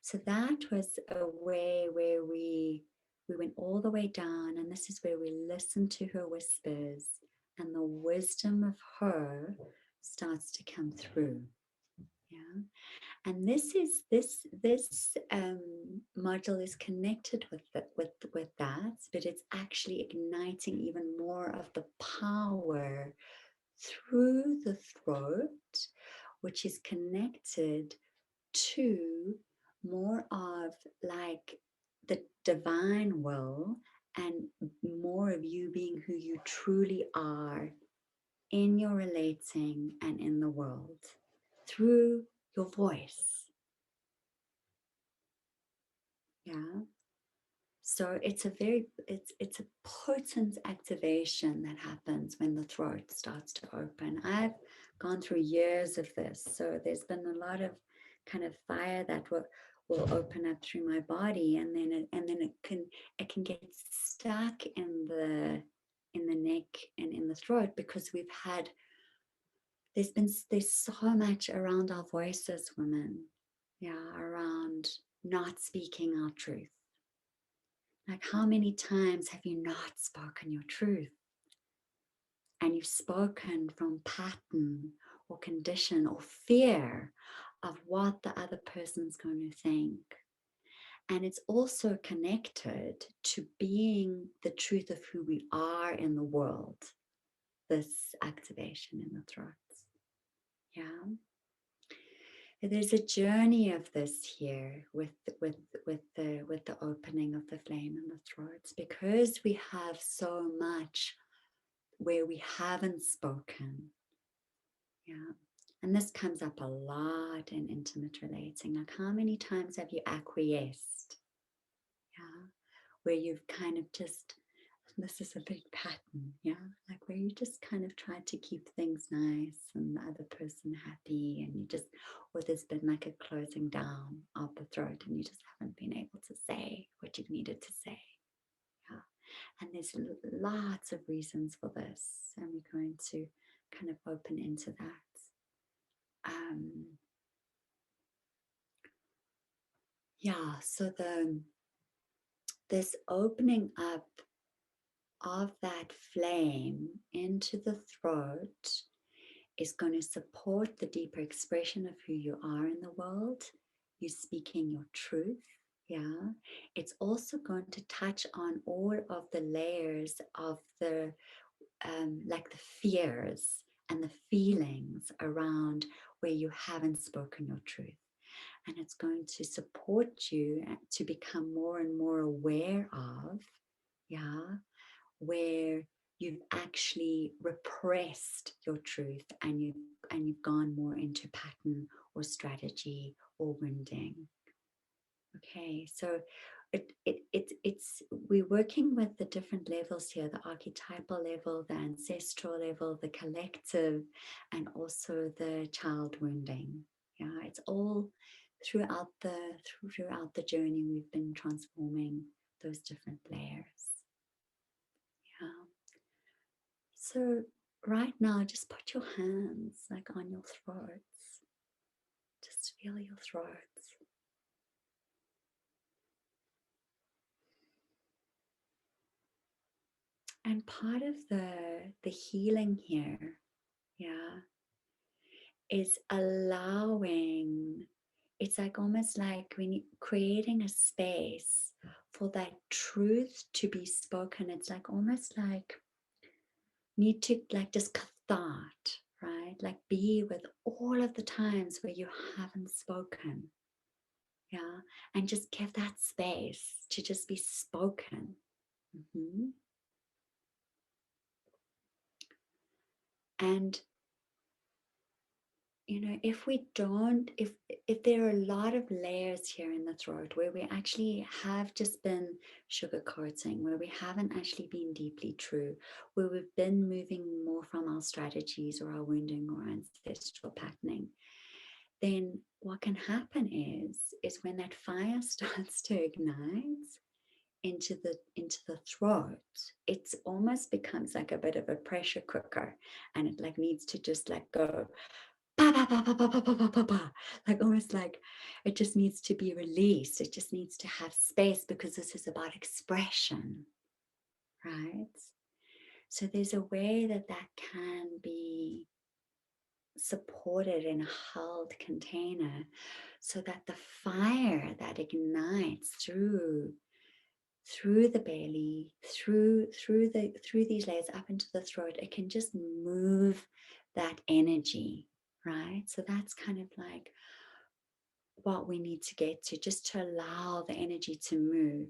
So that was a way where we went all the way down, and this is where we listen to her whispers, and the wisdom of her starts to come through. Yeah. And this module is connected with that, but it's actually igniting even more of the power through the throat, which is connected to more of like the divine will and more of you being who you truly are in your relating and in the world through your voice. Yeah. So it's a potent activation that happens when the throat starts to open. I've gone through years of this, so there's been a lot of kind of fire that will open up through my body, and then it can get stuck in the neck and in the throat because there's so much around our voices, women, yeah, around not speaking our truth. Like, how many times have you not spoken your truth? And you've spoken from pattern or condition or fear of what the other person's going to think. And it's also connected to being the truth of who we are in the world, this activation in the throat. Yeah. There's a journey of this here with the opening of the flame in the throats, because we have so much where we haven't spoken. Yeah. And this comes up a lot in intimate relating. Like, how many times have you acquiesced? Yeah. Where you've kind of just, this is a big pattern. Yeah. Like, where you just kind of try to keep things nice and the other person happy, and you just, or there's been like a closing down of the throat and you just haven't been able to say what you needed to say. Yeah. And there's lots of reasons for this, and we're going to kind of open into that. Yeah, so this opening up of that flame into the throat is going to support the deeper expression of who you are in the world. You speaking your truth. Yeah, it's also going to touch on all of the layers of the like the fears and the feelings around where you haven't spoken your truth. And it's going to support you to become more and more aware of, yeah, where you've actually repressed your truth, and you've gone more into pattern or strategy or wounding. Okay, so it's we're working with the different levels here: the archetypal level, the ancestral level, the collective, and also the child wounding. Yeah, it's all throughout the journey. We've been transforming those different layers. Yeah. So right now, just put your hands like on your throats. Just feel your throats. And part of the healing here, yeah, is allowing, it's like almost like when you creating a space for that truth to be spoken. It's like almost like need to like just cathartic, right? Like be with all of the times where you haven't spoken. Yeah. And just give that space to just be spoken. Mm-hmm. And you know, if we don't, if there are a lot of layers here in the throat where we actually have just been sugarcoating, where we haven't actually been deeply true, where we've been moving more from our strategies or our wounding or ancestral patterning, then what can happen is when that fire starts to ignite into the throat, it almost becomes like a bit of a pressure cooker, and it like needs to just let go. pa, pa, pa, pa, pa, pa, pa, pa, pa, pa. Like almost like it just needs to be released. It just needs to have space because this is about expression, right? So there's a way that that can be supported in a held container so that the fire that ignites through the belly, through these layers up into the throat, it can just move that energy, right? So that's kind of like what we need to get to, just to allow the energy to move.